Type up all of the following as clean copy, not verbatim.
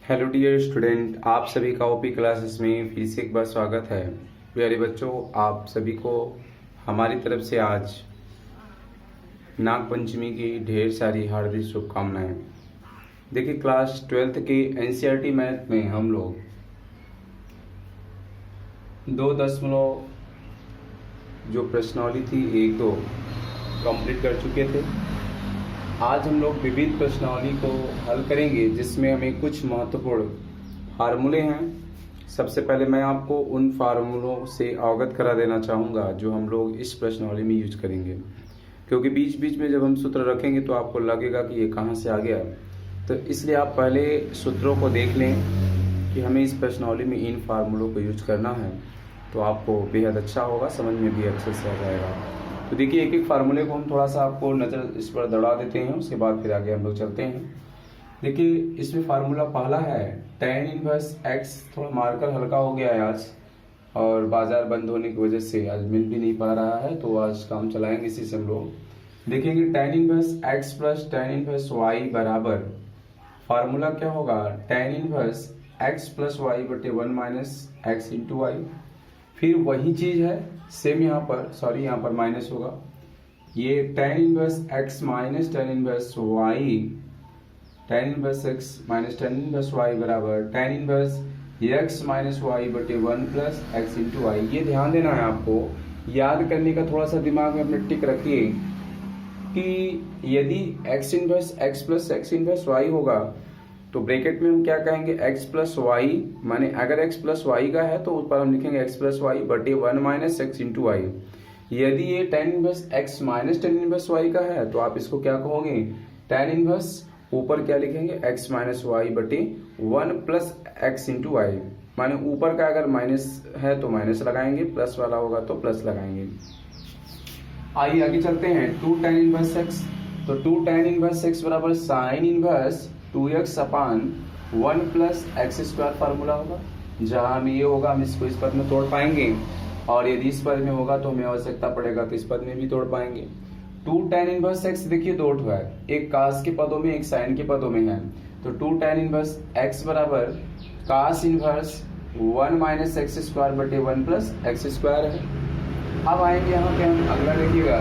Hello dear student, आप सभी का ओपी क्लासेस में फिर से एक बार स्वागत है। प्यारे बच्चों, आप सभी को हमारी तरफ से आज नाग पंचमी की ढेर सारी हार्दिक शुभकामनाएं। देखिए, क्लास 12th के एनसीईआरटी मैथ में हम लोग 2 जो प्रश्नावली थी 1-2 कंप्लीट कर चुके थे। आज हम लोग विविध प्रश्नावली को हल करेंगे, जिसमें हमें कुछ महत्वपूर्ण फार्मूले हैं। सबसे पहले मैं आपको उन फार्मूलों से अवगत करा देना चाहूँगा जो हम लोग इस प्रश्नावली में यूज करेंगे, क्योंकि बीच बीच में जब हम सूत्र रखेंगे तो आपको लगेगा कि ये कहाँ से आ गया। तो इसलिए आप पहले सूत्रों को देख लें कि हमें इस प्रश्नावली में इन फार्मूलों को यूज करना है, तो आपको बेहद अच्छा होगा, समझ में भी अच्छे से आ जाएगा। तो देखिए, एक एक फार्मूले को हम थोड़ा सा आपको नज़र इस पर दौड़ा देते हैं, उसके बाद फिर आगे हम लोग चलते हैं। देखिए, इसमें फार्मूला पहला है tan इनवर्स x। थोड़ा मार्कर हल्का हो गया है आज, और बाजार बंद होने की वजह से आज मिल भी नहीं पा रहा है, तो आज काम चलाएंगे इसी से हम लोग। देखेंगे tan inverse x plus tan inverse y बराबर, फार्मूला क्या होगा, tan inverse x plus y बटे 1 माइनस एक्स इंटू वाई। फिर वही चीज है सेम यहाँ पर माइनस होगा। ये tan inverse x minus tan inverse y, tan inverse x minus tan inverse y बराबर tan inverse x minus y बटे 1 प्लस एक्स इंटू वाई। ये ध्यान देना है आपको, याद करने का थोड़ा सा दिमाग में अपने टिक रखिए कि यदि x inverse x plus x inverse y होगा तो ब्रैकेट में हम क्या कहेंगे, x प्लस वाई, माने अगर x प्लस वाई का है तो उस पर हम लिखेंगे x प्लस वाई बटे 1 माइनस एक्स इंटू वाई। यदि ये tan inverse x minus tan inverse y का है तो आप इसको क्या कहोगे, tan इनवर्स ऊपर क्या लिखेंगे, x माइनस वाई बटे 1 प्लस एक्स इंटू वाई। माने ऊपर का अगर माइनस है तो माइनस लगाएंगे, प्लस वाला होगा तो प्लस लगाएंगे। आइए आगे चलते हैं। 2 tan इनवर्स x, तो 2 tan इनवर्स x बराबर साइन इनवर्स 2x अपान 1 प्लस एक्स स्क्वायर फार्मूला होगा। जहां में ये होगा हम इसको इस पद में तोड़ पाएंगे, और यदि इस पद में होगा तो हमें आवश्यकता पड़ेगा तो इस पद में भी तोड़ पाएंगे। 2 tan इनवर्स x देखिए दो ठो है, एक कास के पदों में एक साइन के पदों में है। तो 2 tan इनवर्स x बराबर cos inverse 1 minus x square बटे 1 प्लस एक्स स्क्वायर है। अब आएंगे यहाँ पे हम, अगला देखिएगा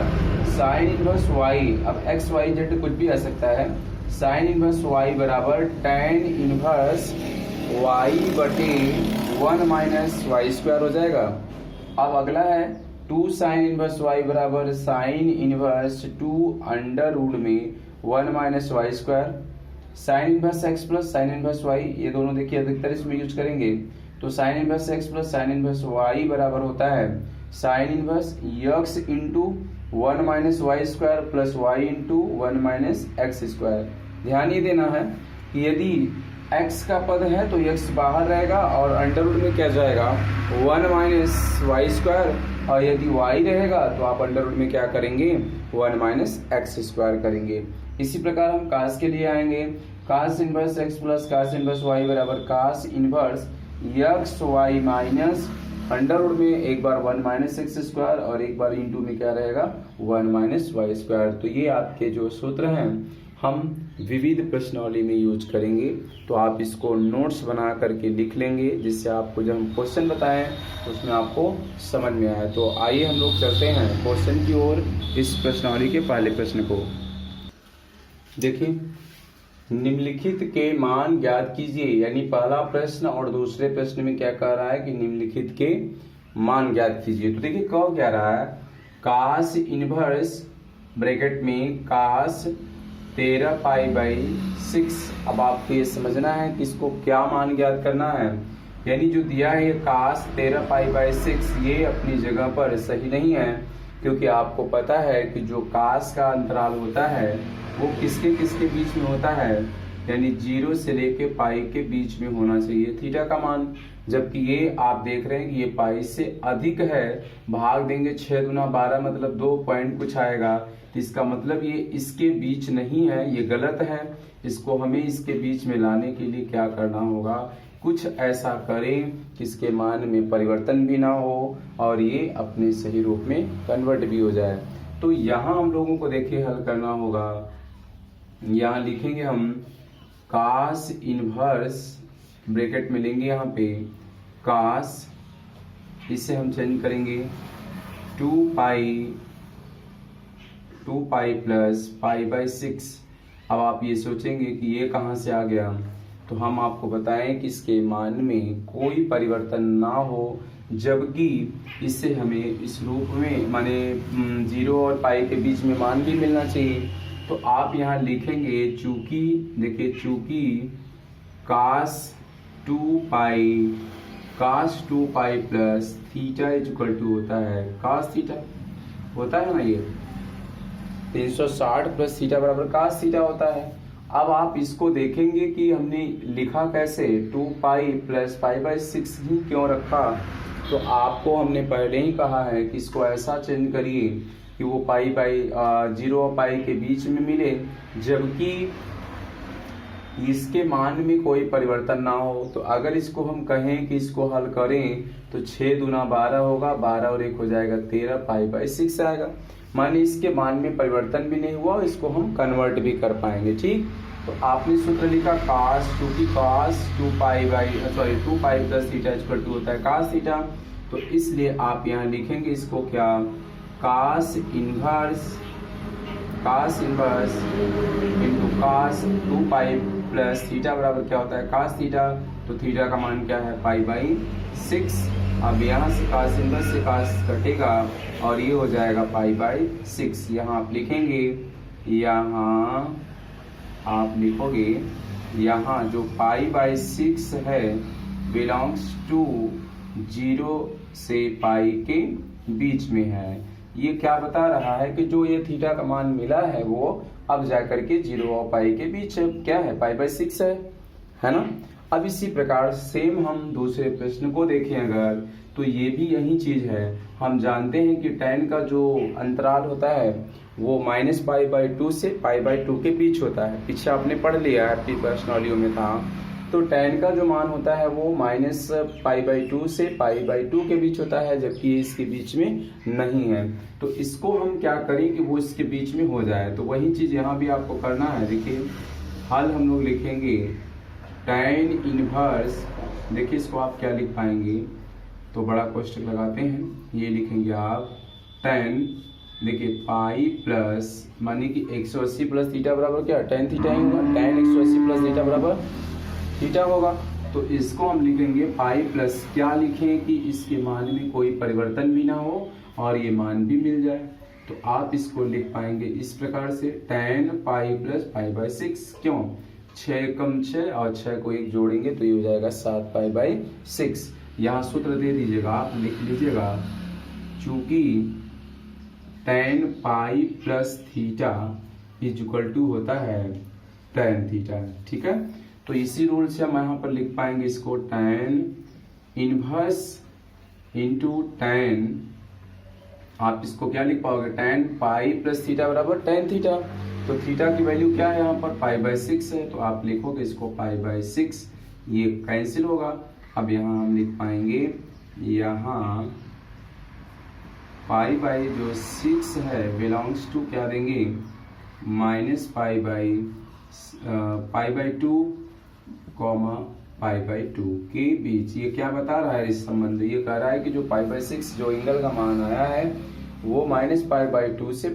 साइन इनवर्स y। अब x y z कुछ भी आ सकता है। साइन इनवर्स y बराबर tan इनवर्स y बटे 1 माइनस वाई स्क्वायर हो जाएगा। अब अगला है 2 साइन इनवर्स y बराबर साइन इनवर्स 2 अंडर रूट में 1 minus y square. Sine inverse x plus sine inverse y, ये दोनों देखिए अधिकतर इसमें यूज करेंगे। तो sine inverse x plus sine inverse y बराबर होता है sine inverse x into 1 minus y square plus y into 1 minus x square. ध्यान ये देना है कि यदि x का पद है तो x बाहर रहेगा और अंडर रूट में क्या जाएगा, 1 माइनस वाई स्क्वायर, और यदि y रहेगा तो आप अंडर रूट में क्या करेंगे, 1 माइनस एक्स स्क्वायर करेंगे। इसी प्रकार हम कास के लिए आएंगे। Cos inverse x plus cos inverse y बराबर cos inverse x y minus under root में एक बार 1 माइनस एक्स स्क्वायर और एक बार इंटू में क्या रहेगा, 1 माइनस वाई स्क्वायर। तो ये आपके जो सूत्र हैं हम विविध प्रश्नावली में यूज करेंगे, तो आप इसको नोट्स बना करके लिख लेंगे, जिससे आपको जब हम क्वेश्चन बताएं तो उसमें आपको समझ में आए। तो आइए हम लोग चलते हैं क्वेश्चन की ओर। इस प्रश्नावली के पहले प्रश्न को देखिए, निम्नलिखित के मान ज्ञात कीजिए। यानी पहला प्रश्न और दूसरे प्रश्न में क्या कह रहा है कि निम्नलिखित के मान ज्ञात कीजिए। तो देखिए कह क्या रहा है, कास इनवर्स ब्रैकेट में कास 13 पाई बाई 6। अब आपको ये समझना है कि इसको क्या मान ज्ञात करना है। यानी जो दिया है कास 13 पाई बाई 6, ये अपनी जगह पर सही नहीं है, क्योंकि आपको पता है कि जो कास का अंतराल होता है वो किसके किसके बीच में होता है, यानी 0 से लेके पाई के बीच में होना चाहिए थीटा का मान। जबकि ये आप देख रहे हैं कि ये पाई से अधिक है, भाग देंगे 6 दूना 12 मतलब 2 पॉइंट कुछ आएगा। तो इसका मतलब ये इसके बीच नहीं है, ये गलत है। इसको हमें इसके बीच में लाने के लिए क्या करना होगा, कुछ ऐसा करें कि इसके मान में परिवर्तन भी ना हो और ये अपने सही रूप में कन्वर्ट भी हो जाए। तो यहाँ हम लोगों को देखिए हल करना होगा। यहाँ लिखेंगे हम कास इनवर्स ब्रैकेट में लेंगे यहाँ पे cos, इसे हम चेंज करेंगे 2 पाई प्लस पाई बाई 6। अब आप ये सोचेंगे कि ये कहाँ से आ गया, तो हम आपको बताएं कि इसके मान में कोई परिवर्तन ना हो, जबकि इससे हमें इस रूप में माने 0 और पाई के बीच में मान भी मिलना चाहिए। तो आप यहाँ लिखेंगे चूंकि, देखिए चूंकि cos 2 pi plus theta is equal to होता है cos थीटा, होता है ना, ये 360 प्लस थीटा बराबर cos थीटा होता है। अब आप इसको देखेंगे कि हमने लिखा कैसे, 2 पाई प्लस पाई बाई 6 ही क्यों रखा, तो आपको हमने पहले ही कहा है कि इसको ऐसा चेंज करिए कि वो पाई बाई 0 और पाई के बीच में मिले, जबकि इसके मान में कोई परिवर्तन ना हो। तो अगर इसको हम कहें कि इसको हल करें तो 6 दूना 12 होगा, 12 और 1 हो जाएगा 13, पाई बाई 6 आएगा। माने इसके मान में परिवर्तन भी नहीं हुआ, इसको हम कन्वर्ट भी कर पाएंगे। ठीक, तो आपने सूत्र लिखा cos, क्योंकि cos 2 pi plus theta equal to होता है cos थीटा, तो इसलिए आप यहाँ लिखेंगे इसको क्या, cos inverse into cos 2 pi plus theta बराबर क्या होता है cos थीटा, तो थीटा का मान क्या है पाई बाई 6। अब यहाँ से cos इनवर्स से cos कटेगा और ये हो जाएगा पाई बाई 6। यहाँ आप लिखेंगे, यहाँ आप लिखोगे, यहाँ जो पाई बाई 6 है बिलोंग्स टू 0 से पाई के बीच में है। ये क्या बता रहा है कि जो ये थीटा का मान मिला है वो अब जाकर के 0 और पाई के बीच है, क्या है पाई बाई 6 है ना। अब इसी प्रकार सेम हम दूसरे प्रश्न को देखें अगर, तो ये भी यही चीज है। हम जानते हैं कि tan का जो अंतराल होता है वो माइनस पाई बाई 2 से पाई बाई 2 के बीच होता है, पीछे आपने पढ़ लिया है, आपकी प्रश्नावलियों में था। तो tan का जो मान होता है वो माइनस पाई बाई 2 से पाई बाई 2 के बीच होता है, जबकि ये इसके बीच में नहीं है। तो इसको हम क्या करें कि वो इसके बीच में हो जाए, तो वही चीज यहाँ भी आपको करना है। देखिए हल हम लोग लिखेंगे tan इनवर्स, देखिए इसको आप क्या लिख पाएंगे, तो बड़ा कोष्टक लगाते हैं, ये लिखेंगे आप tan, देखिए पाई प्लस माने कि 180 प्लस थीटा बराबर क्या, tan थीटा ही होगा, tan 180 प्लस थीटा बराबर थीटा होगा। तो इसको हम लिखेंगे पाई प्लस, क्या लिखें कि इसके मान में कोई परिवर्तन भी ना हो और ये मान भी मिल जाए। तो आप इसको लिख पाएंगे इस प्रकार से tan pi plus pi by 6, क्यों 6 कम 6 और 6 को 1 जोड़ेंगे तो ये हो जाएगा 7 पाई बाई 6। यहाँ सूत्र दे दीजिएगा, आप लिख लीजिएगा, चूंकि tan pi plus theta is equal to होता है tan थीटा। ठीक है, तो इसी रूल से हम यहाँ पर लिख पाएंगे इसको tan इनवर्स इंटू tan, आप इसको क्या लिख पाओगे, tan पाई प्लस थीटा बराबर tan थीटा। तो थीटा की वैल्यू क्या है यहाँ पर पाई बाई 6 है, तो आप लिखोगे इसको पाई बाई 6, ये कैंसिल होगा। अब यहाँ हम लिख पाएंगे, यहाँ पाई बाई जो 6 है बिलोंग्स टू क्या देंगे, minus pi by 2 comma pi by 2 के बीच। ये क्या बता रहा है इस संबंध, ये कह रहा है कि जो पाई बाई 6 जो एंगल का मान आया है वो माइनस पाई बाई 2 से